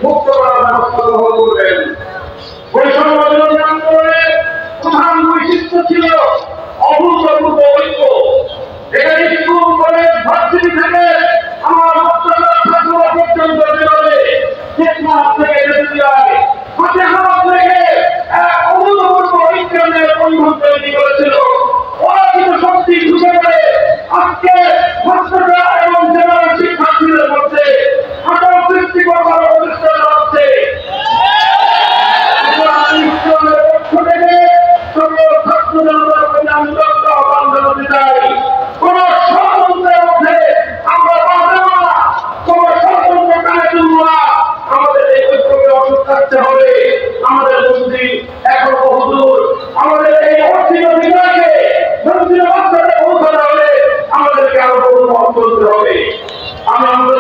মুক্ত করার ব্যবস্থা গ্রহণ করবেন। বৈষম্য বিরোধী আন্দোলনের প্রধান বৈশিষ্ট্য ছিল অভূতপূর্ব ঐক্য। এখানে স্কুল, কলেজ, ভার্সিটি থেকে আমার ছাত্ররা পর্যন্ত বেরোলে চেতনা থেকে বেঁচে যায় হাতে হাত রেখে এক অভূতপূর্ব ঐক্যের বন্ধন তৈরি করেছিল। ওরা কিন্তু শক্তি ঢুকে পড়ে আজকে ছাত্ররা এবং জেনারেল শিক্ষার্থীদের মধ্যে আকার সৃষ্টি করবার প্রচেষ্টা চালাচ্ছে। আমাদের মন্ত্রী এখন বহুদূর, আমাদের এই অর্থিত বিভাগে মন্ত্রী বাচ্চাটা পৌঁছাতে হলে আমাদেরকে আরো বহু পথ চলতে হবে। আমি আমাদের